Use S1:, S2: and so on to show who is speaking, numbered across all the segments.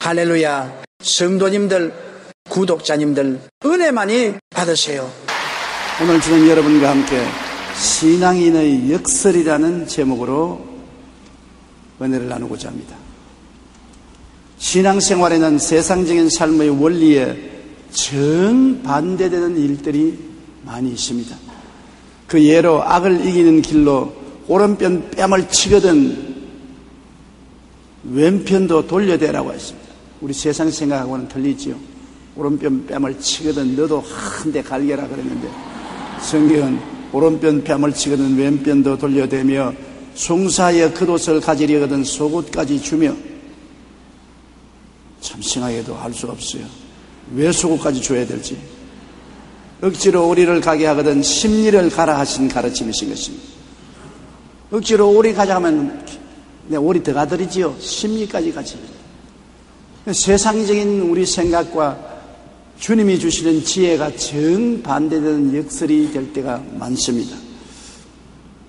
S1: 할렐루야. 성도님들, 구독자님들 은혜 많이 받으세요.
S2: 오늘 저는 여러분과 함께 신앙인의 역설이라는 제목으로 은혜를 나누고자 합니다. 신앙생활에는 세상적인 삶의 원리에 정반대되는 일들이 많이 있습니다. 그 예로 악을 이기는 길로 오른편 뺨을 치거든 왼편도 돌려대라고 했습니다. 우리 세상 생각하고는 틀리지요. 오른편 뺨을 치거든 너도 한 대 갈겨라 그랬는데, 성경은 오른편 뺨을 치거든 왼편도 돌려대며 송사하여 겉옷을 가지려거든 속옷까지 주며. 참 생각해도 알 수가 없어요. 왜 속옷까지 줘야 될지. 억지로 오리를 가게 하거든 심리를 가라 하신 가르침이신 것입니다. 억지로 오리 가자 하면 내 오리 더 가드리지요. 심리까지 같이. 세상적인 우리 생각과 주님이 주시는 지혜가 정반대되는 역설이 될 때가 많습니다.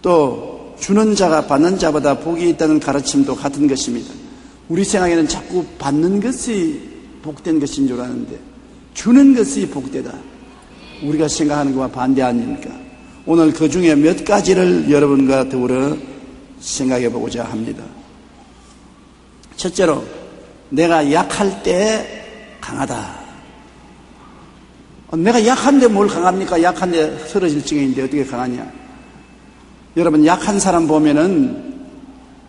S2: 또 주는 자가 받는 자보다 복이 있다는 가르침도 같은 것입니다. 우리 생각에는 자꾸 받는 것이 복된 것인 줄 아는데 주는 것이 복되다. 우리가 생각하는 것과 반대 아닙니까? 오늘 그 중에 몇 가지를 여러분과 더불어 생각해 보고자 합니다. 첫째로, 내가 약할 때 강하다. 내가 약한데 뭘 강합니까? 약한데 쓰러질 지경인데 어떻게 강하냐? 여러분, 약한 사람 보면은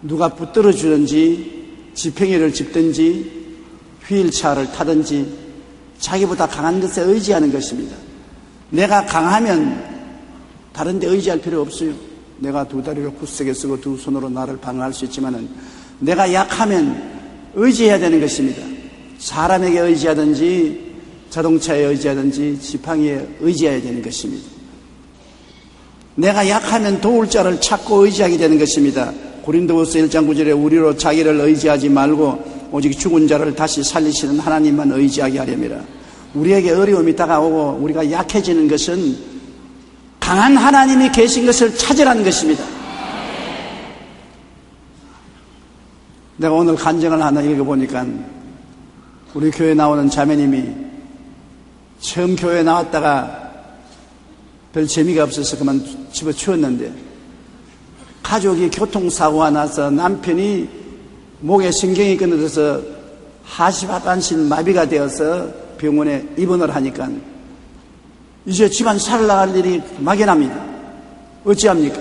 S2: 누가 붙들어 주든지 지팽이를 짚든지 휠체어를 타든지 자기보다 강한 것에 의지하는 것입니다. 내가 강하면 다른 데 의지할 필요 없어요. 내가 두 다리를 굳세게 쓰고 두 손으로 나를 방어할 수 있지만은 내가 약하면 의지해야 되는 것입니다. 사람에게 의지하든지 자동차에 의지하든지 지팡이에 의지해야 되는 것입니다. 내가 약하면 도울 자를 찾고 의지하게 되는 것입니다. 고린도후서 1장 9절에 우리로 자기를 의지하지 말고 오직 죽은 자를 다시 살리시는 하나님만 의지하게 하려니라. 우리에게 어려움이 다가오고 우리가 약해지는 것은 강한 하나님이 계신 것을 찾으라는 것입니다. 내가 오늘 간증을 하나 읽어보니까 우리 교회에 나오는 자매님이 처음 교회에 나왔다가 별 재미가 없어서 그만 집어치웠는데, 가족이 교통사고가 나서 남편이 목에 신경이 끊어져서 하반신 마비가 되어서 병원에 입원을 하니까 이제 집안 살아나갈 일이 막연합니다. 어찌합니까?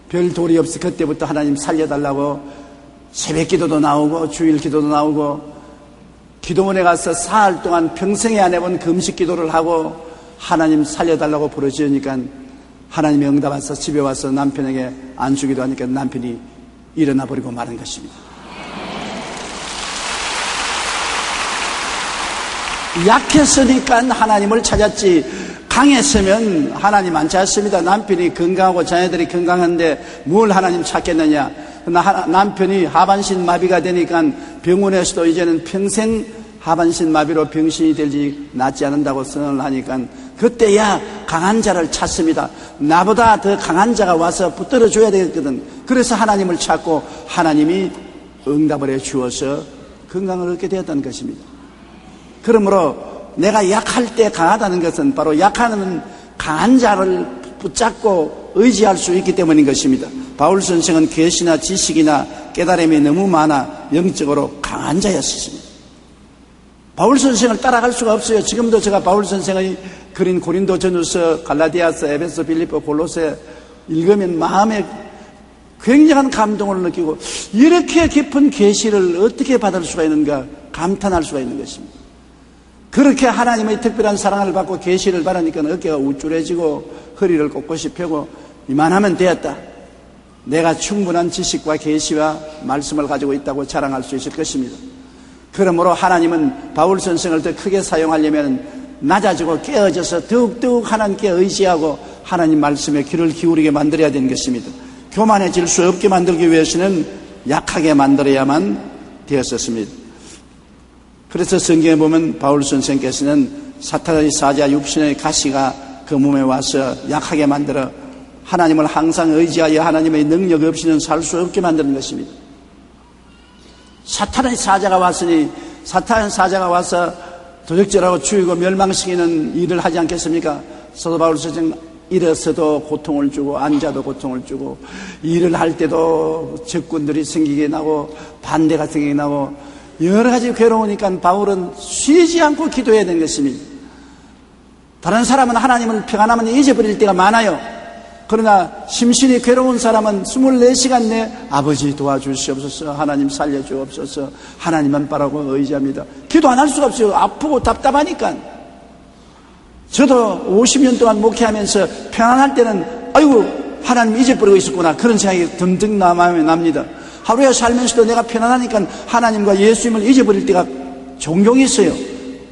S2: 별 도리 없이 그때부터 하나님 살려달라고 새벽 기도도 나오고 주일 기도도 나오고 기도원에 가서 사흘 동안 평생에 안 해본 금식 기도를 하고 하나님 살려달라고 부르짖으니까 하나님이 응답하셔서 집에 와서 남편에게 안수기도 하니까 남편이 일어나 버리고 마는 것입니다. 약했으니까 하나님을 찾았지 강했으면 하나님 안 찾았습니다. 남편이 건강하고 자녀들이 건강한데 뭘 하나님 찾겠느냐. 남편이 하반신 마비가 되니까 병원에서도 이제는 평생 하반신 마비로 병신이 될지 낫지 않는다고 선언을 하니까 그때야 강한 자를 찾습니다. 나보다 더 강한 자가 와서 붙들어 줘야 되거든. 그래서 하나님을 찾고 하나님이 응답을 해 주어서 건강을 얻게 되었다는 것입니다. 그러므로 내가 약할 때 강하다는 것은 바로 약한 강한 자를 붙잡고 의지할 수 있기 때문인 것입니다. 바울 선생은 계시나 지식이나 깨달음이 너무 많아 영적으로 강한 자였습니다. 바울 선생을 따라갈 수가 없어요. 지금도 제가 바울 선생의 그린 고린도 전후서, 갈라디아서, 에베소, 빌립보, 골로새 읽으면 마음에 굉장한 감동을 느끼고 이렇게 깊은 계시를 어떻게 받을 수가 있는가 감탄할 수가 있는 것입니다. 그렇게 하나님의 특별한 사랑을 받고 계시를 받으니까 어깨가 우쭐해지고 허리를 꼿꼿이 펴고 이만하면 되었다. 내가 충분한 지식과 계시와 말씀을 가지고 있다고 자랑할 수 있을 것입니다. 그러므로 하나님은 바울 선생을 더 크게 사용하려면 낮아지고 깨어져서 더욱더욱 하나님께 의지하고 하나님 말씀에 귀를 기울이게 만들어야 되는 것입니다. 교만해질 수 없게 만들기 위해서는 약하게 만들어야만 되었었습니다. 그래서 성경에 보면 바울 선생께서는 사탄의 사자 육신의 가시가 그 몸에 와서 약하게 만들어 하나님을 항상 의지하여 하나님의 능력 없이는 살 수 없게 만드는 것입니다. 사탄의 사자가 왔으니 사탄 사자가 와서 도적질하고 죽이고 멸망시키는 일을 하지 않겠습니까? 사도 바울 선생 일어서도 고통을 주고 앉아도 고통을 주고 일을 할 때도 적군들이 생기게 나고 반대가 생기게 나고 여러 가지 괴로우니까 바울은 쉬지 않고 기도해야 되는 것입니다. 다른 사람은 하나님을 평안하면 잊어버릴 때가 많아요. 그러나 심신이 괴로운 사람은 24시간 내 아버지 도와주시옵소서, 하나님 살려주옵소서, 하나님만 바라고 의지합니다. 기도 안 할 수가 없어요. 아프고 답답하니까. 저도 50년 동안 목회하면서 평안할 때는 아이고 하나님 잊어버리고 있었구나 그런 생각이 듬뿍 마음에 납니다. 하루에 살면서도 내가 편안하니까 하나님과 예수님을 잊어버릴 때가 종종 있어요.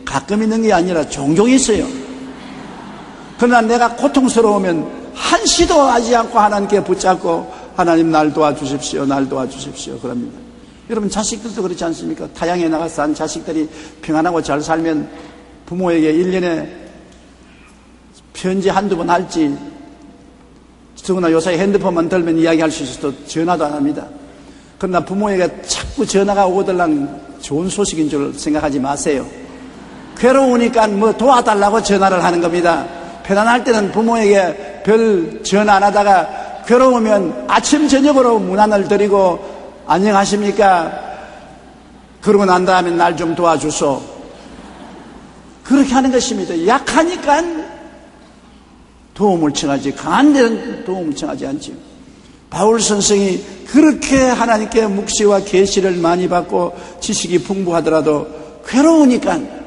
S2: 가끔 있는 게 아니라 종종 있어요. 그러나 내가 고통스러우면 한시도 하지 않고 하나님께 붙잡고 하나님 날 도와주십시오, 날 도와주십시오 그럽니다. 여러분 자식들도 그렇지 않습니까? 타향에 나가서 한 자식들이 평안하고 잘 살면 부모에게 1년에 편지 한두 번 할지, 더구나 요새 핸드폰만 들면 이야기할 수 있어도 전화도 안 합니다. 그러나 부모에게 자꾸 전화가 오들랑 좋은 소식인 줄 생각하지 마세요. 괴로우니까 뭐 도와달라고 전화를 하는 겁니다. 편안할 때는 부모에게 별 전화 안 하다가 괴로우면 아침 저녁으로 문안을 드리고 안녕하십니까? 그러고 난 다음에 날 좀 도와주소. 그렇게 하는 것입니다. 약하니까 도움을 청하지, 강한 데는 도움을 청하지 않지요. 바울 선생이 그렇게 하나님께 묵시와 계시를 많이 받고 지식이 풍부하더라도 괴로우니까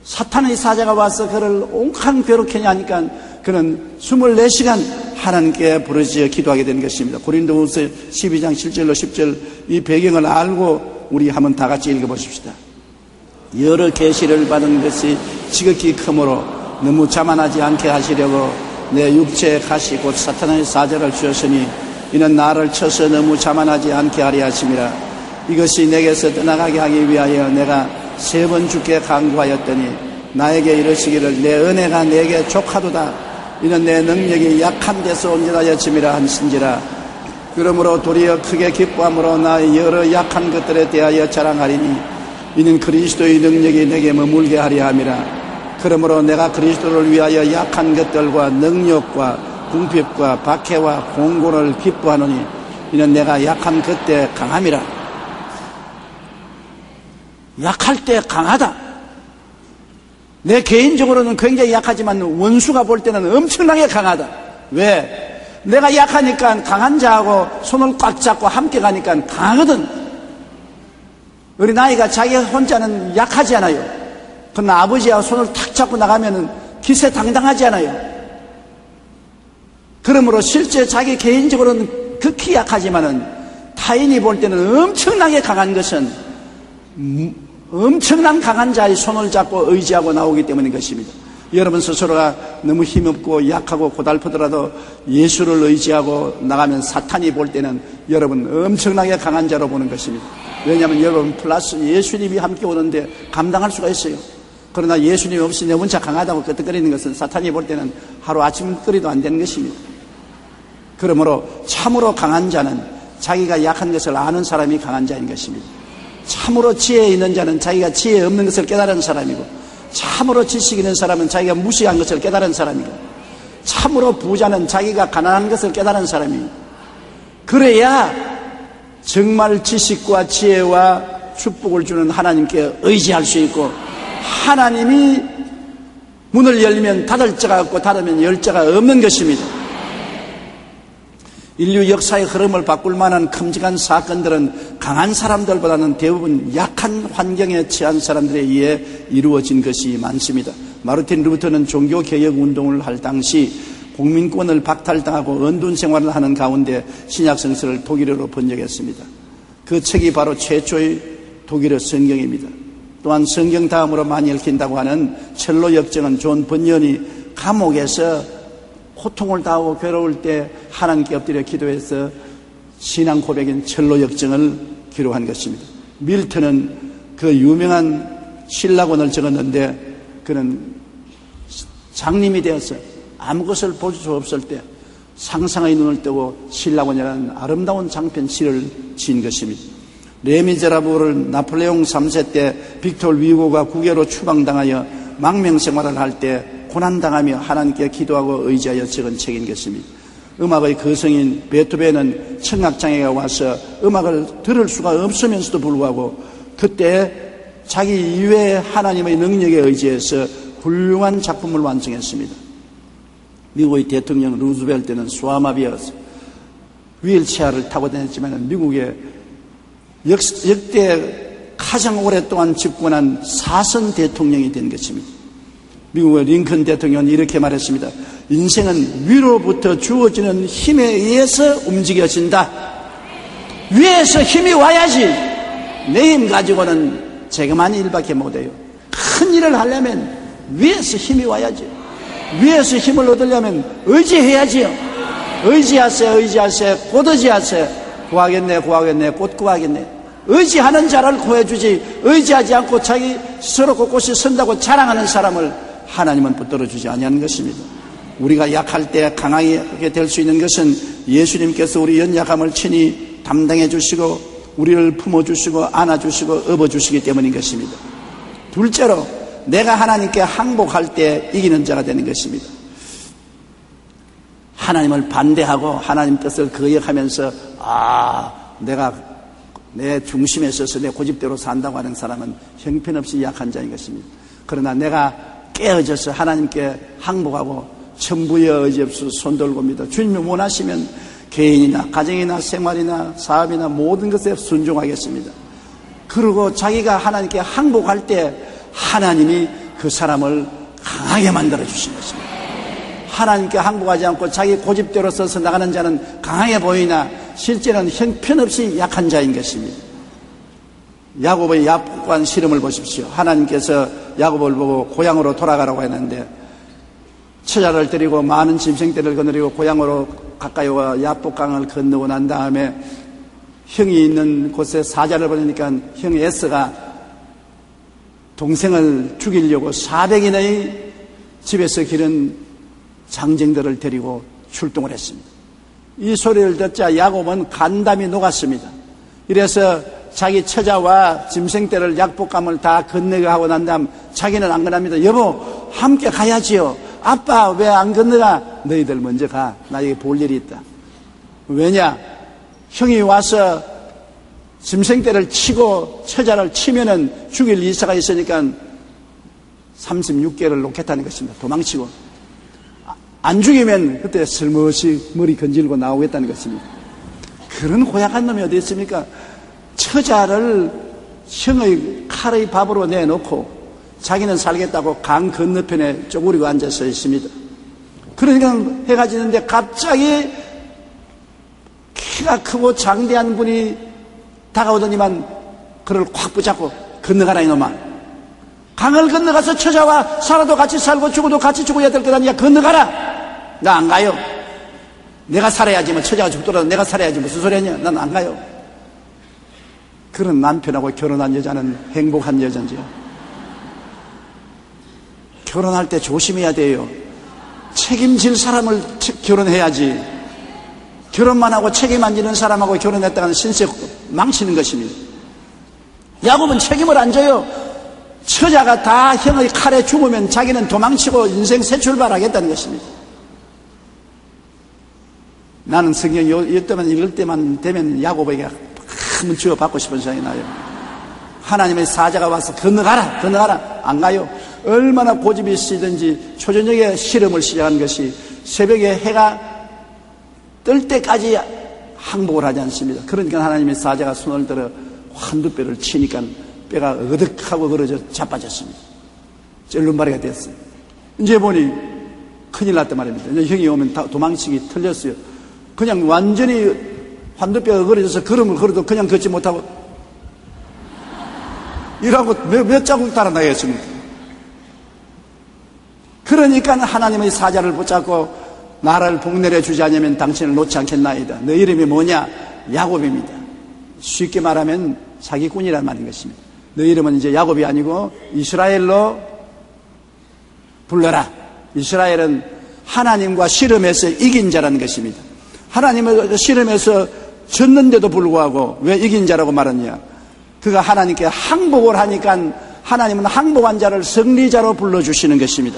S2: 사탄의 사자가 와서 그를 옹칸 괴롭게 하니까 그는 24시간 하나님께 부르짖어 기도하게 되는 것입니다. 고린도후서 12장 7절로 10절 이 배경을 알고 우리 한번 다 같이 읽어보십시다. 여러 계시를 받은 것이 지극히 크므로 너무 자만하지 않게 하시려고 내 육체의 가시 곧 사탄의 사자를 주었으니 이는 나를 쳐서 너무 자만하지 않게 하려 하심이라. 이것이 내게서 떠나가게 하기 위하여 내가 3번 주께 강구하였더니 나에게 이르시기를 내 은혜가 내게 족하도다. 이는 내 능력이 약한 데서 온전하여 짐이라 한신지라. 그러므로 도리어 크게 기뻐함으로 나의 여러 약한 것들에 대하여 자랑하리니 이는 그리스도의 능력이 내게 머물게 하려 함이라. 그러므로 내가 그리스도를 위하여 약한 것들과 능력과 궁핍과 박해와 공고를 기뻐하노니 이는 내가 약한 그때 강함이라. 약할 때 강하다. 내 개인적으로는 굉장히 약하지만 원수가 볼 때는 엄청나게 강하다. 왜? 내가 약하니까 강한 자하고 손을 꽉 잡고 함께 가니까 강하거든. 우리 나이가 자기 혼자는 약하지 않아요. 그러나 아버지하고 손을 탁 잡고 나가면 기세당당하지 않아요. 그러므로 실제 자기 개인적으로는 극히 약하지만은 타인이 볼 때는 엄청나게 강한 것은 엄청난 강한 자의 손을 잡고 의지하고 나오기 때문인 것입니다. 여러분 스스로가 너무 힘없고 약하고 고달프더라도 예수를 의지하고 나가면 사탄이 볼 때는 여러분 엄청나게 강한 자로 보는 것입니다. 왜냐하면 여러분 플러스 예수님이 함께 오는데 감당할 수가 있어요. 그러나 예수님 없이 내 혼자 강하다고 끄떡거리는 것은 사탄이 볼 때는 하루아침거리도 안 되는 것입니다. 그러므로 참으로 강한 자는 자기가 약한 것을 아는 사람이 강한 자인 것입니다. 참으로 지혜 있는 자는 자기가 지혜 없는 것을 깨달은 사람이고, 참으로 지식 있는 사람은 자기가 무시한 것을 깨달은 사람이고, 참으로 부자는 자기가 가난한 것을 깨달은 사람이고, 그래야 정말 지식과 지혜와 축복을 주는 하나님께 의지할 수 있고, 하나님이 문을 열면 닫을 자가 없고 닫으면 열 자가 없는 것입니다. 인류 역사의 흐름을 바꿀 만한 큼직한 사건들은 강한 사람들보다는 대부분 약한 환경에 처한 사람들에 의해 이루어진 것이 많습니다. 마르틴 루터는 종교개혁 운동을 할 당시 공민권을 박탈당하고 언둔 생활을 하는 가운데 신약성서를 독일어로 번역했습니다. 그 책이 바로 최초의 독일어 성경입니다. 또한 성경 다음으로 많이 읽힌다고 하는 첼로 역정은 존 번연이 감옥에서 고통을 당하고 괴로울 때 하나님께 엎드려 기도해서 신앙 고백인 첼로 역정을 기록한 것입니다. 밀턴은 그 유명한 신라권을 적었는데 그는 장님이 되어서 아무것을 볼 수 없을 때 상상의 눈을 뜨고 신라권이라는 아름다운 장편 시를 지은 것입니다. 레미제라블을 나폴레옹 3세 때 빅토르 위고가 국외로 추방당하여 망명생활을 할 때 고난당하며 하나님께 기도하고 의지하여 적은 책인 것입니다. 음악의 거성인 베토벤은 청각장애가 와서 음악을 들을 수가 없으면서도 불구하고 그때 자기 이외의 하나님의 능력에 의지해서 훌륭한 작품을 완성했습니다. 미국의 대통령 루즈벨트는 소아마비여서 휠체어를 타고 다녔지만 미국의 역대 가장 오랫동안 집권한 4선 대통령이 된 것입니다. 미국의 링컨 대통령은 이렇게 말했습니다. 인생은 위로부터 주어지는 힘에 의해서 움직여진다. 위에서 힘이 와야지. 내 힘 가지고는 제가만 일밖에 못해요. 큰 일을 하려면 위에서 힘이 와야지. 위에서 힘을 얻으려면 의지해야지요. 의지하세요. 곧 의지하세요. 구하겠네, 곧 구하겠네. 의지하는 자를 구해주지, 의지하지 않고 자기 스스로 곳곳이 선다고 자랑하는 사람을 하나님은 붙들어주지 아니하는 것입니다. 우리가 약할 때 강하게 될 수 있는 것은 예수님께서 우리 연약함을 친히 담당해 주시고 우리를 품어주시고 안아주시고 업어주시기 때문인 것입니다. 둘째로 내가 하나님께 항복할 때 이기는 자가 되는 것입니다. 하나님을 반대하고 하나님 뜻을 거역하면서 내가 내 중심에 서서 내 고집대로 산다고 하는 사람은 형편없이 약한 자인 것입니다. 그러나 내가 깨어져서 하나님께 항복하고 천부에 의지없어 손들고 믿어 주님이 원하시면 개인이나 가정이나 생활이나 사업이나 모든 것에 순종하겠습니다. 그리고 자기가 하나님께 항복할 때 하나님이 그 사람을 강하게 만들어 주신 것입니다. 하나님께 항복하지 않고 자기 고집대로 서서 나가는 자는 강하게 보이나 실제는 형편없이 약한 자인 것입니다. 야곱의 야복한 시름을 보십시오. 하나님께서 야곱을 보고 고향으로 돌아가라고 했는데 처자를 데리고 많은 짐승떼를 거느리고 고향으로 가까이 와 야복강을 건너고 난 다음에 형이 있는 곳에 사자를 보내니까 형 에서가 동생을 죽이려고 400인의 집에서 기른 장정들을 데리고 출동을 했습니다. 이 소리를 듣자 야곱은 간담이 녹았습니다. 이래서 자기 처자와 짐승떼를 약복감을 다 건너가고 난 다음 자기는 안 건납니다. 여보 함께 가야지요. 아빠 왜 안 건너가? 너희들 먼저 가. 나에게 볼 일이 있다. 왜냐? 형이 와서 짐승떼를 치고 처자를 치면은 죽일 이사가 있으니까 36개를 놓겠다는 것입니다. 도망치고 안 죽이면 그때 슬며시 머리 건질고 나오겠다는 것입니다. 그런 고약한 놈이 어디 있습니까? 처자를 형의 칼의 밥으로 내놓고 자기는 살겠다고 강 건너편에 쪼그리고 앉아서 있습니다. 그러니까 해가 지는데 갑자기 키가 크고 장대한 분이 다가오더니만 그를 콱 붙잡고 건너가라 이놈아. 강을 건너가서 처자와 살아도 같이 살고 죽어도 같이 죽어야 될 것 아니야. 건너가라. 나 안 가요. 내가 살아야지 뭐 처자가 죽더라도 내가 살아야지 무슨 소리 하냐. 난 안 가요. 그런 남편하고 결혼한 여자는 행복한 여자인지요. 결혼할 때 조심해야 돼요. 책임질 사람을 결혼해야지. 결혼만 하고 책임 안 지는 사람하고 결혼했다가는 신세 망치는 것입니다. 야곱은 책임을 안 져요. 처자가 다 형의 칼에 죽으면 자기는 도망치고 인생 새 출발하겠다는 것입니다. 나는 성경 이때만 읽을 때만 되면 야곱에게 한번 주어받고 싶은 생각이 나요. 하나님의 사자가 와서 건너가라. 안 가요. 얼마나 고집이 있으든지 초저녁에 실험을 시작한 것이 새벽에 해가 뜰 때까지 항복을 하지 않습니다. 그러니까 하나님의 사자가 손을 들어 한두뼈를 치니까 뼈가 어득하고 그러져 자빠졌습니다. 쩔름바리가 됐어요. 이제 보니 큰일 났단 말입니다. 이제 형이 오면 다 도망치기 틀렸어요. 그냥 완전히 한두뼈가 그러져서 걸음을 걸어도 그냥 걷지 못하고 이라고 몇 자국 달아나겠습니까? 그러니까 하나님의 사자를 붙잡고 나를 복내려 주지 않으면 당신을 놓지 않겠나이다. 너 이름이 뭐냐? 야곱입니다. 쉽게 말하면 사기꾼이란 말인 것입니다. 너 이름은 이제 야곱이 아니고 이스라엘로 불러라. 이스라엘은 하나님과 씨름해서 이긴 자라는 것입니다. 하나님을 씨름해서 졌는데도 불구하고 왜 이긴 자라고 말하냐? 그가 하나님께 항복을 하니까 하나님은 항복한 자를 승리자로 불러주시는 것입니다.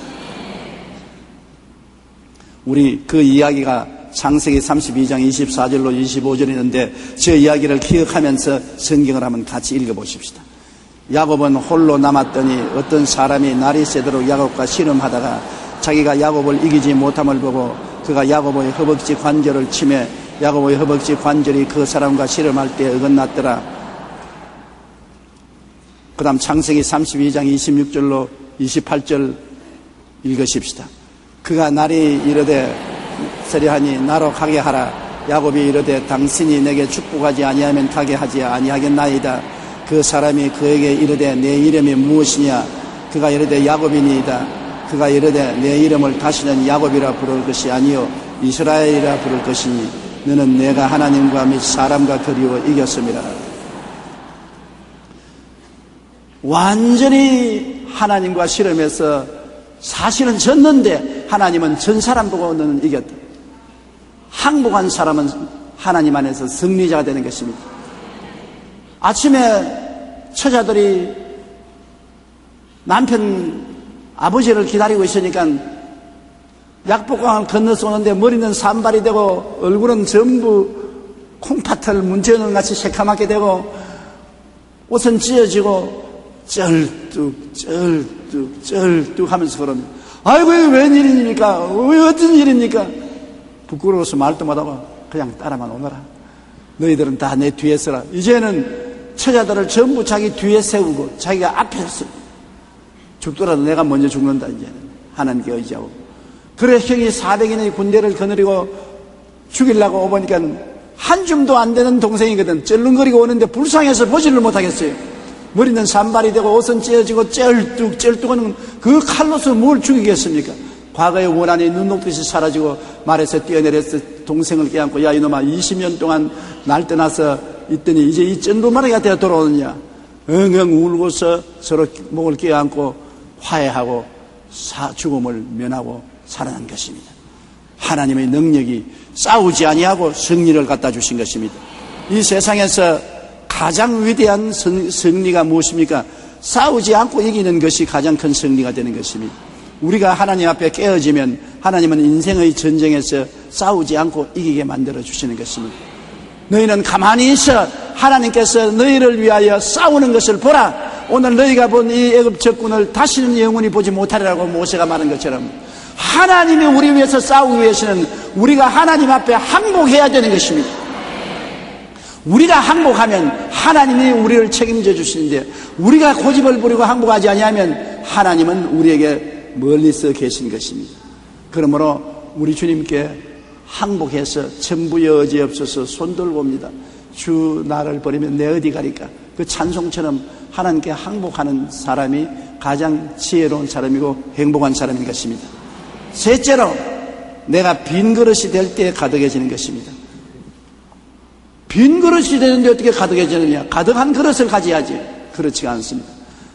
S2: 우리 그 이야기가 창세기 32장 24절로 25절 있는데 저 이야기를 기억하면서 성경을 한번 같이 읽어보십시다. 야곱은 홀로 남았더니 어떤 사람이 날이 새도록 야곱과 씨름하다가 자기가 야곱을 이기지 못함을 보고 그가 야곱의 허벅지 관절을 치매 야곱의 허벅지 관절이 그 사람과 씨름할 때 어긋났더라. 그 다음 창세기 32장 26절로 28절 읽으십시다. 그가 날이 이르되 세려하니 나로 가게 하라. 야곱이 이르되 당신이 내게 축복하지 아니하면 가게 하지 아니하겠나이다. 그 사람이 그에게 이르되 내 이름이 무엇이냐? 그가 이르되 야곱이니이다. 그가 이르되 내 이름을 다시는 야곱이라 부를 것이 아니요 이스라엘이라 부를 것이니 너는 내가 하나님과 및 사람과 그리워 이겼음이라. 완전히 하나님과 씨름해서 사실은 졌는데 하나님은 전 사람 보고 너는 이겼다. 항복한 사람은 하나님 안에서 승리자가 되는 것입니다. 아침에 처자들이 남편 아버지를 기다리고 있으니까 약복강을 건너서 오는데 머리는 산발이 되고 얼굴은 전부 콩팥을 문제는 같이 새카맣게 되고 옷은 찢어지고 쩔뚝 하면서 그러면 아이고 이게 웬일입니까? 왜 어떤 일입니까? 부끄러워서 말도 못하고 그냥 따라만 오너라. 너희들은 다 내 뒤에 서라. 이제는 처자들을 전부 자기 뒤에 세우고 자기가 앞에 서 죽더라도 내가 먼저 죽는다. 이제는 하나님께 의지하고. 그래 형이 400인의 군대를 거느리고 죽이려고 오보니까 한 줌도 안 되는 동생이거든. 쩔렁거리고 오는데 불쌍해서 보지를 못하겠어요. 머리는 산발이 되고 옷은 찢어지고 쩔뚝하는 그 칼로서 뭘 죽이겠습니까? 과거의 원한이 눈 녹듯이 사라지고 말에서 뛰어내려서 동생을 껴안고 야 이놈아 20년 동안 날 떠나서 있더니 이제 이 쩐두마리가 되어 돌아오느냐. 엉엉 울고서 서로 목을 껴안고 화해하고 죽음을 면하고 살아난 것입니다. 하나님의 능력이 싸우지 아니하고 승리를 갖다 주신 것입니다. 이 세상에서 가장 위대한 승리가 무엇입니까? 싸우지 않고 이기는 것이 가장 큰 승리가 되는 것입니다. 우리가 하나님 앞에 깨어지면 하나님은 인생의 전쟁에서 싸우지 않고 이기게 만들어 주시는 것입니다. 너희는 가만히 있어 하나님께서 너희를 위하여 싸우는 것을 보라. 오늘 너희가 본 이 애굽 적군을 다시는 영원히 보지 못하리라고 모세가 말한 것처럼 하나님이 우리 위해서 싸우기 위해서는 우리가 하나님 앞에 항복해야 되는 것입니다. 우리가 항복하면 하나님이 우리를 책임져 주시는데 우리가 고집을 부리고 항복하지 아니하면 하나님은 우리에게 멀리서 계신 것입니다. 그러므로 우리 주님께 항복해서 전부 여지없어서 손들고 옵니다. 주 나를 버리면 내 어디 가리까? 그 찬송처럼 하나님께 항복하는 사람이 가장 지혜로운 사람이고 행복한 사람인 것입니다. 셋째로 내가 빈 그릇이 될 때 가득해지는 것입니다. 빈 그릇이 되는데 어떻게 가득해지느냐? 가득한 그릇을 가져야지. 그렇지가 않습니다.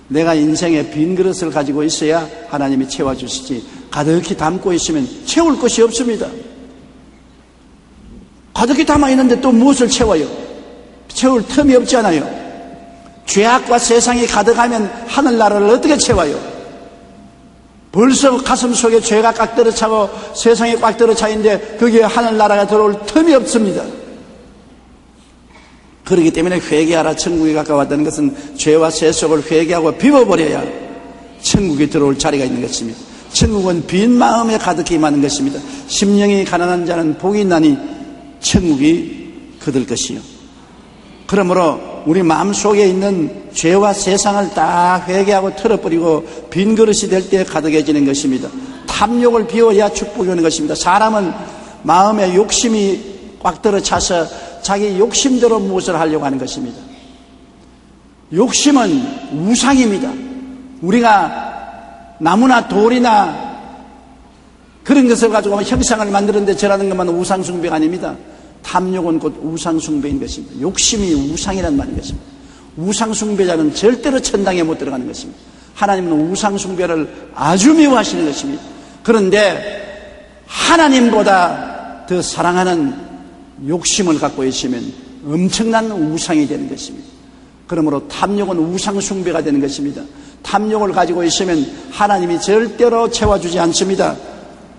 S2: 내가 인생에 빈 그릇을 가지고 있어야 하나님이 채워주시지 가득히 담고 있으면 채울 것이 없습니다. 가득히 담아 있는데 또 무엇을 채워요? 채울 틈이 없잖아요. 죄악과 세상이 가득하면 하늘나라를 어떻게 채워요? 벌써 가슴 속에 죄가 꽉 들어차고 세상이 꽉 들어차 있는데 거기에 하늘나라가 들어올 틈이 없습니다. 그렇기 때문에 회개하라. 천국이 가까웠다는 것은 죄와 세 속을 회개하고 비워버려야 천국이 들어올 자리가 있는 것입니다. 천국은 빈 마음에 가득히 임하는 것입니다. 심령이 가난한 자는 복이 있나니 천국이 그들 것이요. 그러므로 우리 마음속에 있는 죄와 세상을 다 회개하고 털어버리고 빈 그릇이 될 때 가득해지는 것입니다. 탐욕을 비워야 축복이 오는 것입니다. 사람은 마음에 욕심이 꽉 들어차서 자기 욕심대로 무엇을 하려고 하는 것입니다. 욕심은 우상입니다. 우리가 나무나 돌이나 그런 것을 가지고 형상을 만드는데 절하는 것만 우상숭배가 아닙니다. 탐욕은 곧 우상숭배인 것입니다. 욕심이 우상이란 말인 것입니다. 우상숭배자는 절대로 천당에 못 들어가는 것입니다. 하나님은 우상숭배를 아주 미워하시는 것입니다. 그런데 하나님보다 더 사랑하는 욕심을 갖고 있으면 엄청난 우상이 되는 것입니다. 그러므로 탐욕은 우상 숭배가 되는 것입니다. 탐욕을 가지고 있으면 하나님이 절대로 채워주지 않습니다.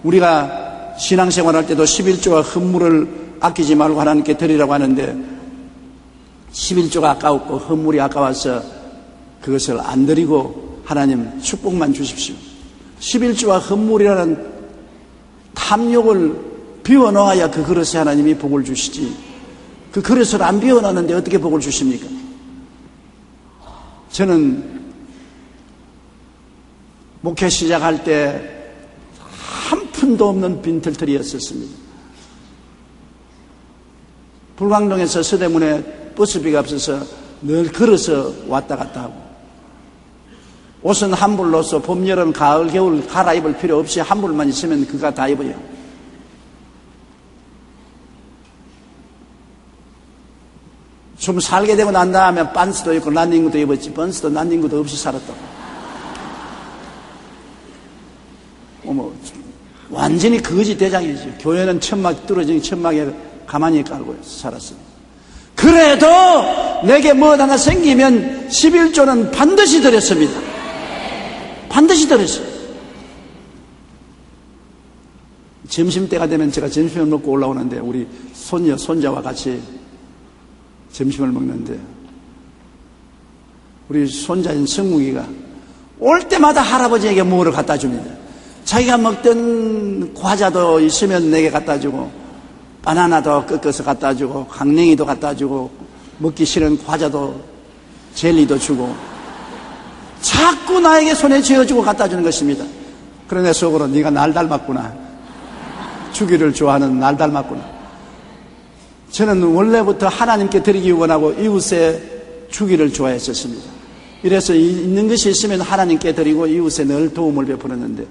S2: 우리가 신앙생활할 때도 11조와 헌물을 아끼지 말고 하나님께 드리라고 하는데 11조가 아까웠고 헌물이 아까워서 그것을 안 드리고 하나님 축복만 주십시오. 11조와 헌물이라는 탐욕을 비워놓아야 그 그릇에 하나님이 복을 주시지, 그 그릇을 안 비워놨는데 어떻게 복을 주십니까? 저는 목회 시작할 때 한 푼도 없는 빈털터리였었습니다. 불광동에서 서대문에 버스비가 없어서 늘 걸어서 왔다 갔다 하고, 옷은 한 벌로서 봄, 여름, 가을, 겨울 갈아입을 필요 없이 한 벌만 있으면 그가 다 입어요. 좀 살게 되고 난 다음에 반스도 입고 란닝구도 입었지, 반스도 란닝구도 없이 살았다고. 완전히 거지 대장이죠. 교회는 천막 뚫어진 천막에 가만히 깔고 살았어요. 그래도 내게 뭐 하나 생기면 11조는 반드시 드렸습니다. 반드시 드렸어요. 점심때가 되면 제가 점심을 먹고 올라오는데 우리 손자와 같이 점심을 먹는데 우리 손자인 성욱이가 올 때마다 할아버지에게 뭐를 갖다 줍니다. 자기가 먹던 과자도 있으면 내게 갖다 주고, 바나나도 꺾어서 갖다 주고, 강냉이도 갖다 주고, 먹기 싫은 과자도 젤리도 주고, 자꾸 나에게 손에 쥐어주고 갖다 주는 것입니다. 그러나 속으로 네가 날 닮았구나, 주기를 좋아하는 날 닮았구나. 저는 원래부터 하나님께 드리기 원하고 이웃에 주기를 좋아했었습니다. 이래서 있는 것이 있으면 하나님께 드리고 이웃에 늘 도움을 베풀었는데,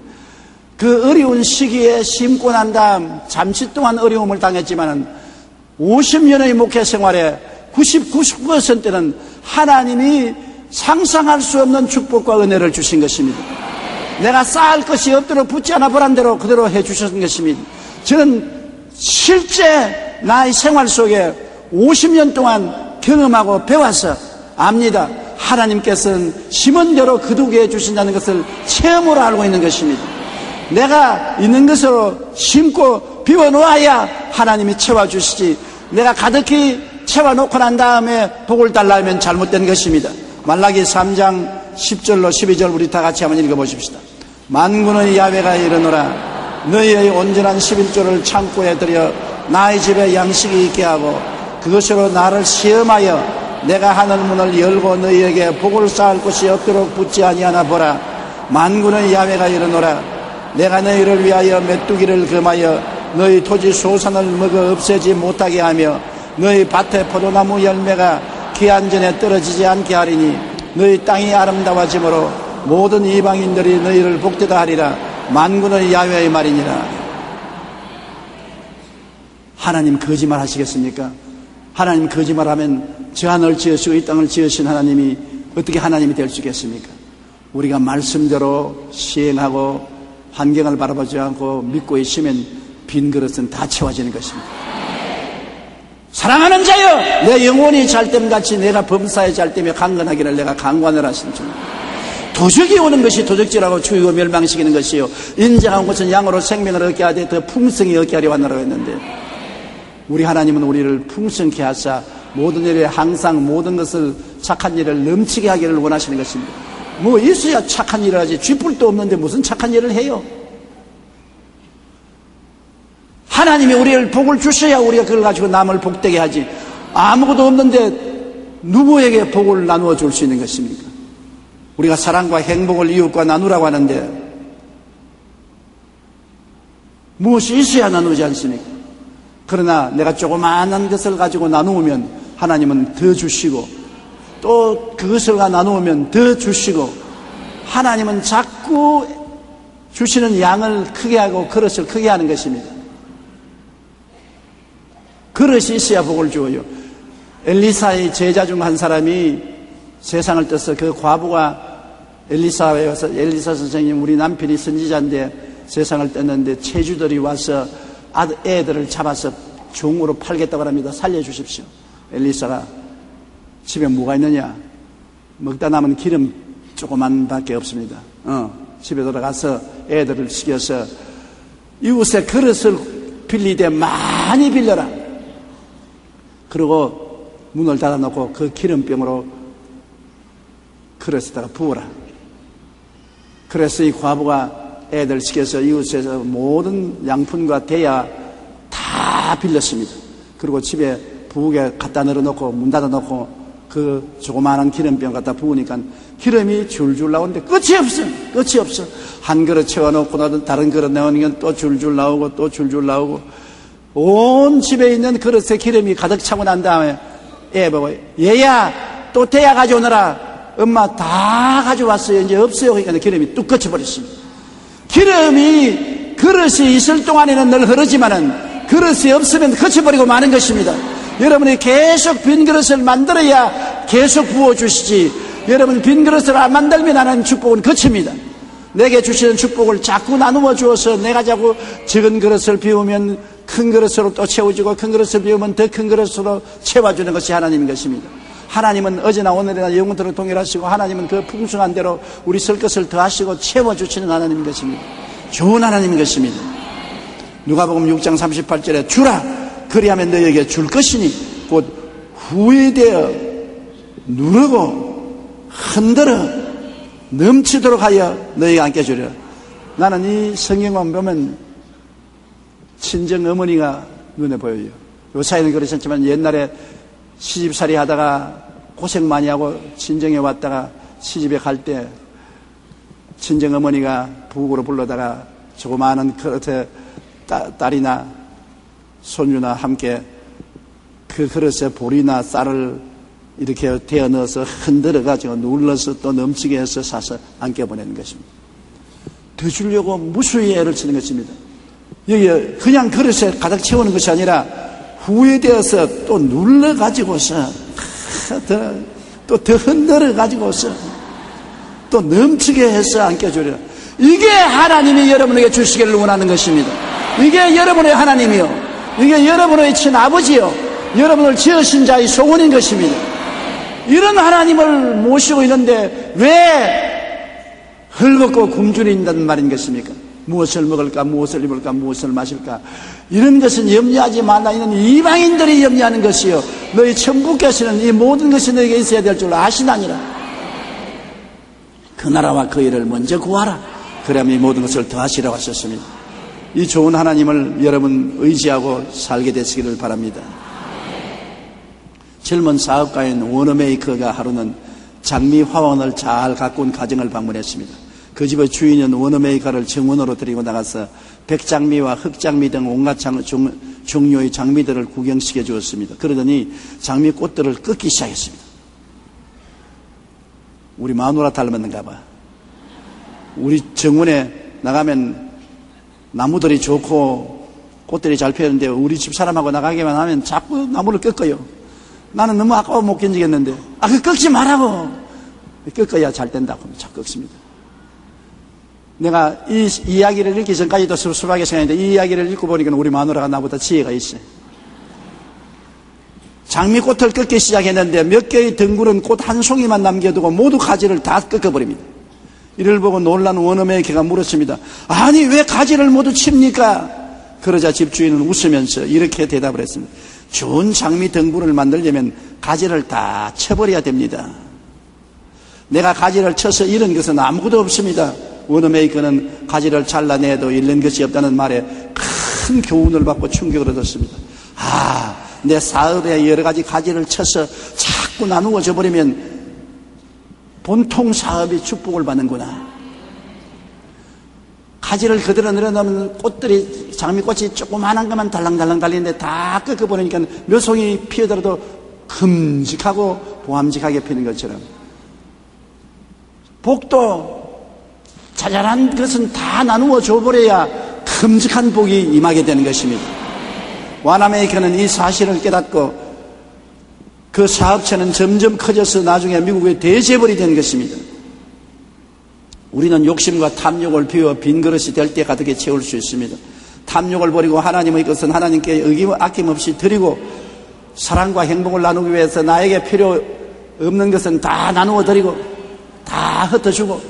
S2: 그 어려운 시기에 심고 난 다음 잠시 동안 어려움을 당했지만 50년의 목회 생활에 99%는 하나님이 상상할 수 없는 축복과 은혜를 주신 것입니다. 내가 쌓을 것이 없도록 붙지 않아 보란 대로 그대로 해주신 것입니다. 저는 실제 나의 생활 속에 50년 동안 경험하고 배워서 압니다. 하나님께서는 심은 대로 거두게 해주신다는 것을 체험으로 알고 있는 것입니다. 내가 있는 것으로 심고 비워놓아야 하나님이 채워주시지, 내가 가득히 채워놓고 난 다음에 복을 달라 하면 잘못된 것입니다. 말라기 3장 10절로 12절 우리 다 같이 한번 읽어보십시다. 만군의 야훼가 이르노라, 너희의 온전한 11조를 창고에 들여 나의 집에 양식이 있게 하고 그것으로 나를 시험하여 내가 하늘 문을 열고 너희에게 복을 쌓을 곳이 없도록 붙지 아니하나 보라. 만군의 야훼가 이르노라, 내가 너희를 위하여 메뚜기를 금하여 너희 토지 소산을 먹어 없애지 못하게 하며 너희 밭에 포도나무 열매가 기한 전에 떨어지지 않게 하리니 너희 땅이 아름다워짐으로 모든 이방인들이 너희를 복되다 하리라. 만군의 야훼의 말이니라. 하나님 거짓말 하시겠습니까? 하나님 거짓말하면 저 하늘을 지으시고 이 땅을 지으신 하나님이 어떻게 하나님이 될 수 있겠습니까? 우리가 말씀대로 시행하고 환경을 바라보지 않고 믿고 있으면 빈 그릇은 다 채워지는 것입니다. 사랑하는 자여, 내 영혼이 잘됨같이 내가 범사에 잘됨에 강건하기를 내가 강관을 하신 줄. 도적이 오는 것이 도적질하고 죽이고 멸망시키는 것이요, 인자한 것은 양으로 생명을 얻게 하되 더 풍성히 얻게 하려 왔노라고 했는데, 우리 하나님은 우리를 풍성케 하사 모든 일에 항상 모든 것을 착한 일을 넘치게 하기를 원하시는 것입니다. 뭐 있어야 착한 일을 하지, 쥐뿔도 없는데 무슨 착한 일을 해요? 하나님이 우리를 복을 주셔야 우리가 그걸 가지고 남을 복되게 하지, 아무것도 없는데 누구에게 복을 나누어 줄 수 있는 것입니까? 우리가 사랑과 행복을 이웃과 나누라고 하는데 무엇이 있어야 나누지 않습니까? 그러나 내가 조그마한 것을 가지고 나누면 하나님은 더 주시고, 또 그것을 나누면 더 주시고, 하나님은 자꾸 주시는 양을 크게 하고 그릇을 크게 하는 것입니다. 그릇이 있어야 복을 주어요. 엘리사의 제자 중 한 사람이 세상을 떠서 그 과부가 엘리사에 와서, 엘리사 선생님, 우리 남편이 선지자인데 세상을 떴는데 체주들이 와서 애들을 잡아서 종으로 팔겠다고 합니다. 살려주십시오. 엘리사가 집에 뭐가 있느냐? 먹다 남은 기름 조그만밖에 없습니다. 집에 돌아가서 애들을 시켜서 이웃에 그릇을 빌리되 많이 빌려라. 그리고 문을 닫아놓고 그 기름병으로 그릇에다가 부어라. 그래서 이 과부가 애들 시켜서 이웃에서 모든 양푼과 대야 다 빌렸습니다. 그리고 집에 부엌에 갖다 널어놓고 문 닫아놓고 그 조그마한 기름병 갖다 부으니까 기름이 줄줄 나오는데 끝이 없어. 한 그릇 채워놓고 다른 그릇 나오니까 또 줄줄 나오고 또 줄줄 나오고 온 집에 있는 그릇에 기름이 가득 차고 난 다음에 애 보고 얘야 또 대야 가져오너라. 엄마 다 가져왔어요. 이제 없어요. 그러니까 기름이 뚝 꺼져버렸습니다. 기름이 그릇이 있을 동안에는 늘 흐르지만은 그릇이 없으면 거쳐버리고 마는 것입니다. 여러분이 계속 빈 그릇을 만들어야 계속 부어주시지, 여러분 빈 그릇을 안 만들면 하는 축복은 거칩니다. 내게 주시는 축복을 자꾸 나누어 주어서 내가 자꾸 적은 그릇을 비우면 큰 그릇으로 또 채워주고 큰 그릇을 비우면 더 큰 그릇으로 채워주는 것이 하나님인 것입니다. 하나님은 어제나 오늘이나 영원토록 동일하시고 하나님은 그 풍성한 대로 우리 쓸 것을 더하시고 채워주시는 하나님인 것입니다. 좋은 하나님인 것입니다. 누가복음 6장 38절에 주라 그리하면 너희에게 줄 것이니 곧 후회되어 누르고 흔들어 넘치도록 하여 너희가 함께 주리라. 나는 이 성경만 보면 친정 어머니가 눈에 보여요. 요사이는 그러셨지만 옛날에 시집살이 하다가 고생 많이 하고 친정에 왔다가 시집에 갈 때 친정 어머니가 부엌으로 불러다가 조그마한 그릇에 딸이나 손주나 함께 그 그릇에 보리나 쌀을 이렇게 데워 넣어서 흔들어 가지고 눌러서 또 넘치게 해서 사서 안겨 보내는 것입니다. 더 주려고 무수히 애를 쓰는 것입니다. 여기 그냥 그릇에 가득 채우는 것이 아니라 후회되어서 또 눌러 가지고서 또 더 흔들어 가지고서 또 넘치게 해서 안겨주려. 이게 하나님이 여러분에게 주시기를 원하는 것입니다. 이게 여러분의 하나님이요, 이게 여러분의 친아버지요, 여러분을 지으신 자의 소원인 것입니다. 이런 하나님을 모시고 있는데 왜 헐벗고 굶주린다는 말인 것입니까? 무엇을 먹을까, 무엇을 입을까, 무엇을 마실까, 이런 것은 염려하지 말라. 이는 이방인들이 염려하는 것이요 너희 천국께서는 이 모든 것이 너에게 있어야 될 줄 아시나니라. 그 나라와 그 일을 먼저 구하라. 그러면 이 모든 것을 더하시라고 하셨습니다. 이 좋은 하나님을 여러분 의지하고 살게 되시기를 바랍니다. 젊은 사업가인 워너메이커가 하루는 장미 화원을 잘 가꾼 가정을 방문했습니다. 그 집의 주인은 워너메이커를 정원으로 데리고 나가서 백장미와 흑장미 등 온갖 종류의 장미들을 구경시켜 주었습니다. 그러더니 장미꽃들을 꺾기 시작했습니다. 우리 마누라 닮았는가 봐. 우리 정원에 나가면 나무들이 좋고 꽃들이 잘 피었는데 우리 집 사람하고 나가기만 하면 자꾸 나무를 꺾어요. 나는 너무 아까워 못 견디겠는데, 그 꺾지 말라고. 꺾어야 잘 된다고 자꾸 꺾습니다. 내가 이 이야기를 읽기 전까지도 섭섭하게 생각했는데 이 이야기를 읽고 보니까 우리 마누라가 나보다 지혜가 있어요. 장미꽃을 꺾기 시작했는데 몇 개의 덩굴은 꽃 한 송이만 남겨두고 모두 가지를 다 꺾어버립니다. 이를 보고 놀란 워너메이커가 물었습니다. 아니 왜 가지를 모두 칩니까? 그러자 집주인은 웃으면서 이렇게 대답을 했습니다. 좋은 장미 덩굴을 만들려면 가지를 다 쳐버려야 됩니다. 내가 가지를 쳐서 잃은 것은 아무것도 없습니다. 워너메이커는 가지를 잘라내도 잃는 것이 없다는 말에 큰 교훈을 받고 충격을 얻었습니다. 내 사업에 여러 가지 가지를 쳐서 자꾸 나누어져 버리면 본통 사업이 축복을 받는구나. 가지를 그대로 내려놓으면 꽃들이, 장미꽃이 조그만한 것만 달랑달랑 달리는데 다 꺾어버리니까 몇 송이 피어들어도 큼직하고 보암직하게 피는 것처럼, 복도 자잘한 것은 다 나누어 줘버려야 큼직한 복이 임하게 되는 것입니다. 워너메이커는 이 사실을 깨닫고 그 사업체는 점점 커져서 나중에 미국의 대재벌이 된 것입니다. 우리는 욕심과 탐욕을 비워 빈 그릇이 될 때 가득히 채울 수 있습니다. 탐욕을 버리고 하나님의 것은 하나님께 아낌없이 드리고 사랑과 행복을 나누기 위해서 나에게 필요 없는 것은 다 나누어 드리고 다 흩어주고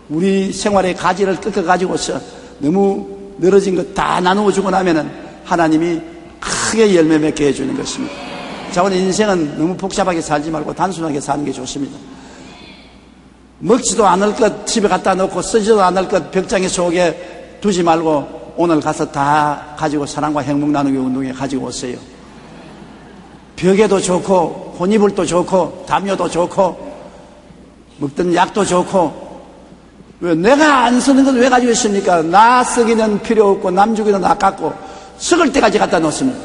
S2: 우리 생활의 가지를 꺾어가지고서 너무 늘어진 것 다 나누어 주고 나면은 하나님이 크게 열매 맺게 해주는 것입니다. 자, 오늘 인생은 너무 복잡하게 살지 말고 단순하게 사는 게 좋습니다. 먹지도 않을 것 집에 갖다 놓고 쓰지도 않을 것 벽장에 속에 두지 말고 오늘 가서 다 가지고 사랑과 행복 나누기 운동에 가지고 오세요. 벽에도 좋고 혼이불도 좋고 담요도 좋고 먹던 약도 좋고 왜 내가 안 쓰는 건 왜 가지고 있습니까? 나 쓰기는 필요 없고 남 주기는 아깝고 썩을 때까지 갖다 놓습니다.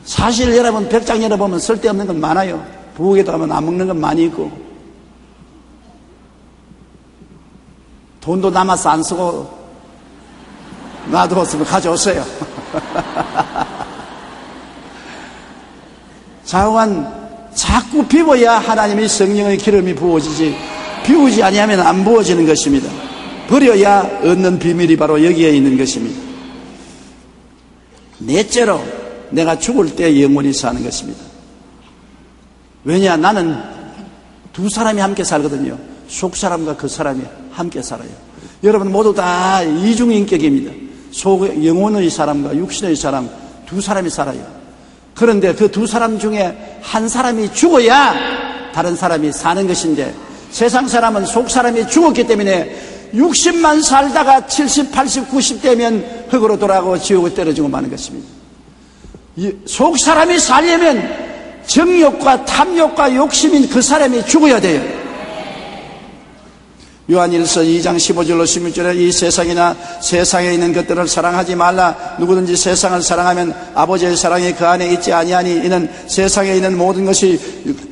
S2: 사실 여러분 벽장 열어보면 쓸데없는 건 많아요. 부엌에도 가면 안 먹는 건 많이 있고 돈도 남아서 안 쓰고 놔두었으면 가져오세요. 자꾸만 자꾸 비워야 하나님의 성령의 기름이 부어지지 비우지 아니하면 안 부어지는 것입니다. 버려야 얻는 비밀이 바로 여기에 있는 것입니다. 넷째로 내가 죽을 때 영원히 사는 것입니다. 왜냐? 나는 두 사람이 함께 살거든요. 속 사람과 그 사람이 함께 살아요. 여러분 모두 다 이중인격입니다. 속 영혼의 사람과 육신의 사람 두 사람이 살아요. 그런데 그 두 사람 중에 한 사람이 죽어야 다른 사람이 사는 것인데 세상 사람은 속 사람이 죽었기 때문에 60만 살다가 70, 80, 90 되면 흙으로 돌아가고 지옥을 떨어지고 마는 것입니다. 속 사람이 살려면 정욕과 탐욕과 욕심인 그 사람이 죽어야 돼요. 요한일서 2장 15절로 16절에 이 세상이나 세상에 있는 것들을 사랑하지 말라. 누구든지 세상을 사랑하면 아버지의 사랑이 그 안에 있지 아니하니 이는 세상에 있는 모든 것이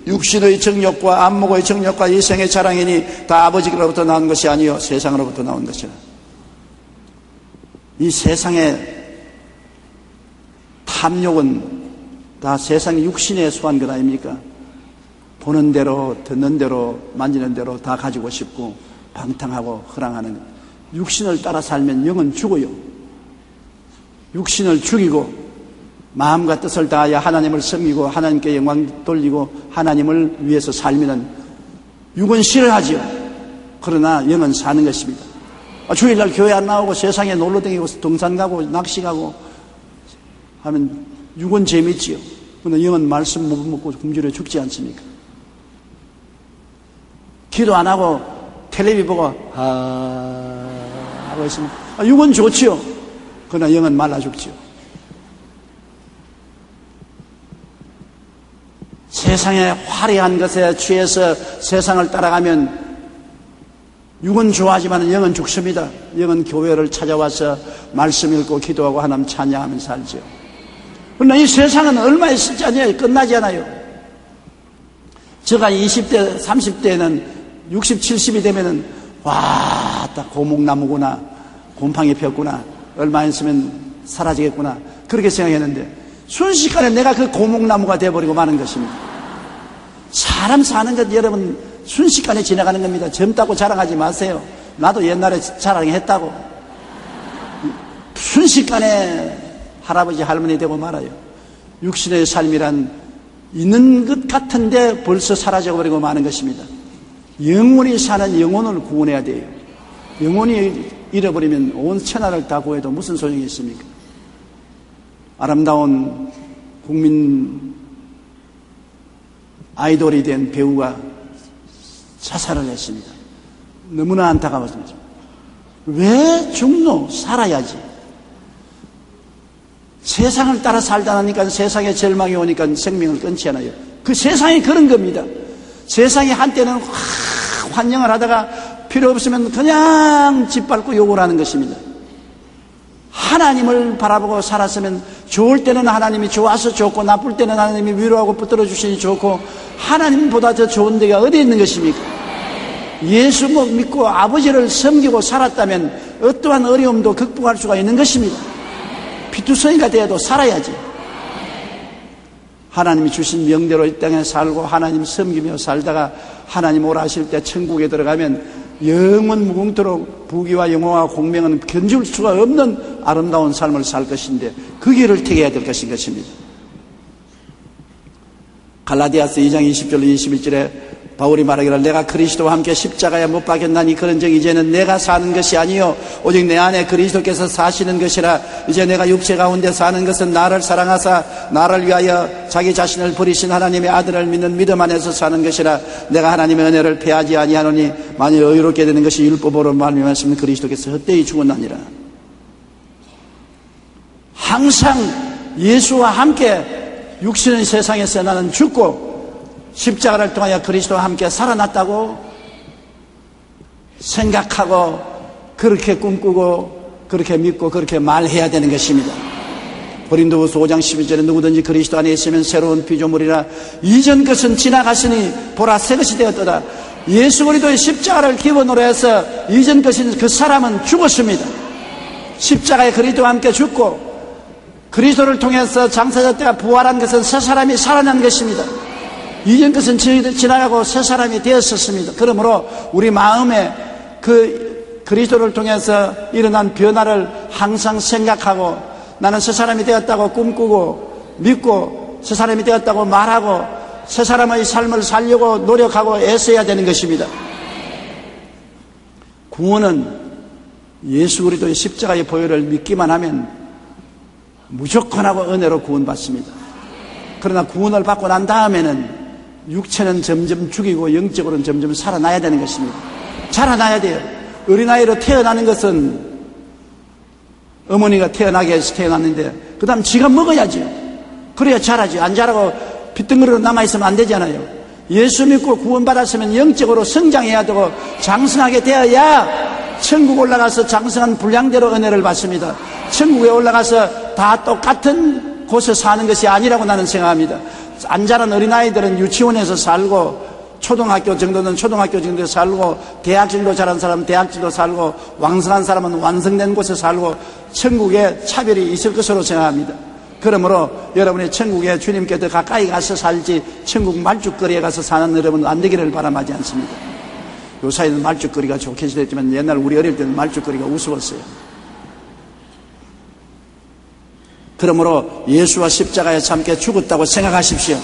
S2: 육신의 정욕과 안목의 정욕과 이생의 자랑이니 다 아버지로부터 나온 것이 아니요 세상으로부터 나온 것이라. 이 세상의 탐욕은 다 세상 육신에 속한 것 아닙니까? 보는 대로 듣는 대로 만지는 대로 다 가지고 싶고 방탕하고 허랑하는 것. 육신을 따라 살면 영은 죽어요. 육신을 죽이고 마음과 뜻을 다하여 하나님을 섬기고 하나님께 영광 돌리고 하나님을 위해서 살면은 육은 싫어하죠. 그러나 영은 사는 것입니다. 주일날 교회 안 나오고 세상에 놀러 다니고 등산 가고 낚시 가고 하면 육은 재밌지요. 그러나 영은 말씀 못 먹고 굶주려 죽지 않습니까? 기도 안 하고 텔레비 보고 하고 있으면 육은 좋지요. 그러나 영은 말라 죽지요. 세상의 화려한 것에 취해서 세상을 따라가면 육은 좋아하지만 영은 죽습니다. 영은 교회를 찾아와서 말씀 읽고 기도하고 하나님 찬양하며 살죠. 그러나 이 세상은 얼마에 쓰지 않아요. 끝나지 않아요. 제가 20대 30대는 60, 70이 되면은 와, 딱 고목나무구나, 곰팡이 폈구나, 얼마 있으면 사라지겠구나 그렇게 생각했는데 순식간에 내가 그 고목나무가 되어버리고 마는 것입니다. 사람 사는 것 여러분 순식간에 지나가는 겁니다. 젊다고 자랑하지 마세요. 나도 옛날에 자랑했다고. 순식간에 할아버지 할머니 되고 말아요. 육신의 삶이란 있는 것 같은데 벌써 사라져버리고 마는 것입니다. 영원히 사는 영혼을 구원해야 돼요. 영혼이 잃어버리면 온 천하를 다 구해도 무슨 소용이 있습니까? 아름다운 국민 아이돌이 된 배우가 자살을 했습니다. 너무나 안타까웠습니다. 왜 죽노? 살아야지. 세상을 따라 살다 보니까 세상에 절망이 오니까 생명을 끊지 않아요. 그 세상이 그런 겁니다. 세상이 한때는 환영을 하다가 필요 없으면 그냥 짓밟고 욕을 하는 것입니다. 하나님을 바라보고 살았으면 좋을 때는 하나님이 좋아서 좋고 나쁠 때는 하나님이 위로하고 붙들어 주시니 좋고 하나님보다 더 좋은 데가 어디 있는 것입니까? 예수 믿고 아버지를 섬기고 살았다면 어떠한 어려움도 극복할 수가 있는 것입니다. 피투성이가 되어도 살아야지. 하나님이 주신 명대로 이 땅에 살고 하나님 섬기며 살다가 하나님 오라 하실 때 천국에 들어가면 영원 무궁토록 부귀와 영화와 공명은 견줄 수가 없는 아름다운 삶을 살 것인데 그 길을 택해야 될 것인 것입니다. 갈라디아서 2장 20절로 21절에 바울이 말하기를 내가 그리스도와 함께 십자가에 못 박혔나니 그런즉 이제는 내가 사는 것이 아니요 오직 내 안에 그리스도께서 사시는 것이라. 이제 내가 육체 가운데 사는 것은 나를 사랑하사 나를 위하여 자기 자신을 버리신 하나님의 아들을 믿는 믿음 안에서 사는 것이라. 내가 하나님의 은혜를 패하지 아니하노니 만일 의롭게 되는 것이 율법으로 말미암았으면 그리스도께서 헛되이 죽었나니라. 항상 예수와 함께 육신의 세상에서 나는 죽고 십자가를 통하여 그리스도와 함께 살아났다고 생각하고 그렇게 꿈꾸고 그렇게 믿고 그렇게 말해야 되는 것입니다. 고린도후서 5장 12절에 누구든지 그리스도 안에 있으면 새로운 피조물이라. 이전 것은 지나갔으니 보라 새 것이 되었도다. 예수 그리스도의 십자가를 기본으로 해서 이전 것인 그 사람은 죽었습니다. 십자가에 그리스도와 함께 죽고 그리스도를 통해서 장사자 때가 부활한 것은 새 사람이 살아난 것입니다. 이전 것은 지나가고 새 사람이 되었었습니다. 그러므로 우리 마음에 그 그리스도를 통해서 일어난 변화를 항상 생각하고 나는 새 사람이 되었다고 꿈꾸고 믿고 새 사람이 되었다고 말하고 새 사람의 삶을 살려고 노력하고 애써야 되는 것입니다. 구원은 예수 그리스도의 십자가의 보혈을 믿기만 하면 무조건 하고 은혜로 구원받습니다. 그러나 구원을 받고 난 다음에는 육체는 점점 죽이고 영적으로는 점점 살아나야 되는 것입니다. 자라나야 돼요. 어린아이로 태어나는 것은 어머니가 태어나게 해서 태어났는데 그 다음 지가 먹어야죠. 그래야 자라지. 안 자라고 빗덩어리로 남아있으면 안 되잖아요. 예수 믿고 구원받았으면 영적으로 성장해야 되고 장성하게 되어야 천국 올라가서 장성한 분량대로 은혜를 받습니다. 천국에 올라가서 다 똑같은 곳에 사는 것이 아니라고 나는 생각합니다. 안 자란 어린아이들은 유치원에서 살고 초등학교 정도는 초등학교 정도에 살고 대학 정도 자란 사람은 대학 정도 살고 왕성한 사람은 완성된 곳에 살고 천국에 차별이 있을 것으로 생각합니다. 그러므로 여러분이 천국에 주님께 더 가까이 가서 살지 천국 말죽거리에 가서 사는 여러분은 안 되기를 바람하지 않습니다. 요사이는 말죽거리가 좋게 지냈지만 옛날 우리 어릴 때는 말죽거리가 우스웠어요. 그러므로 예수와 십자가에 함께 죽었다고 생각하십시오.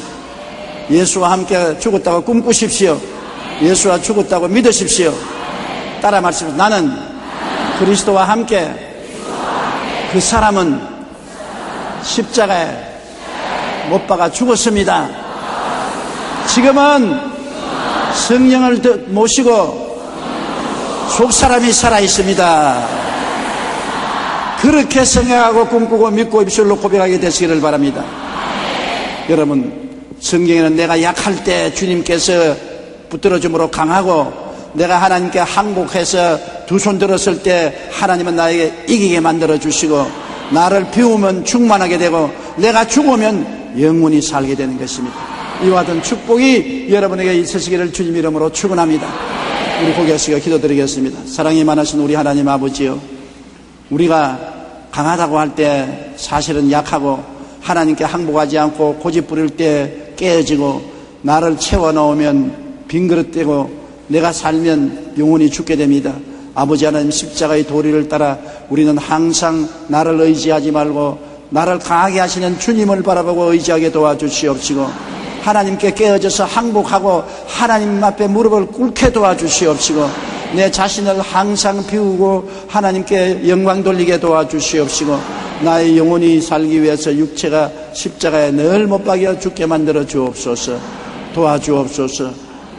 S2: 예수와 함께 죽었다고 꿈꾸십시오. 예수와 죽었다고 믿으십시오. 따라 말씀하십시오. 나는 그리스도와 함께 그 사람은 십자가에 못 박아 죽었습니다. 지금은 성령을 모시고 속사람이 살아있습니다. 그렇게 생각하고 꿈꾸고 믿고 입술로 고백하게 되시기를 바랍니다. 여러분, 성경에는 내가 약할 때 주님께서 붙들어줌으로 강하고 내가 하나님께 항복해서 두 손 들었을 때 하나님은 나에게 이기게 만들어 주시고 나를 비우면 충만하게 되고 내가 죽으면 영원히 살게 되는 것입니다. 이와 같은 축복이 여러분에게 있으시기를 주님 이름으로 축원합니다. 우리 고개 숙여 기도드리겠습니다. 사랑이 많으신 우리 하나님 아버지요, 우리가 강하다고 할 때 사실은 약하고 하나님께 항복하지 않고 고집 부릴 때 깨어지고 나를 채워넣으면 빈그릇되고 내가 살면 영원히 죽게 됩니다. 아버지 하나님 십자가의 도리를 따라 우리는 항상 나를 의지하지 말고 나를 강하게 하시는 주님을 바라보고 의지하게 도와주시옵시고 하나님께 깨어져서 항복하고 하나님 앞에 무릎을 꿇게 도와주시옵시고 내 자신을 항상 비우고 하나님께 영광 돌리게 도와주시옵시고 나의 영혼이 살기 위해서 육체가 십자가에 늘 못 박여 죽게 만들어 주옵소서. 도와주옵소서.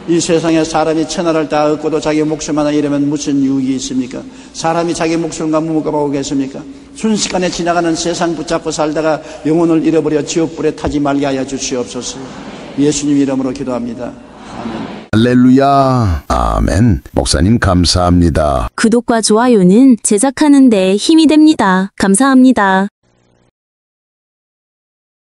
S2: 이 세상에 사람이 천하를 다 얻고도 자기 목숨 하나 잃으면 무슨 유익이 있습니까? 사람이 자기 목숨과 무엇과 오겠습니까? 순식간에 지나가는 세상 붙잡고 살다가 영혼을 잃어버려 지옥불에 타지 말게 하여 주시옵소서. 예수님 이름으로 기도합니다. 아멘.
S3: 할렐루야. 아멘. 목사님 감사합니다.
S4: 구독과 좋아요는 제작하는 데 힘이 됩니다. 감사합니다.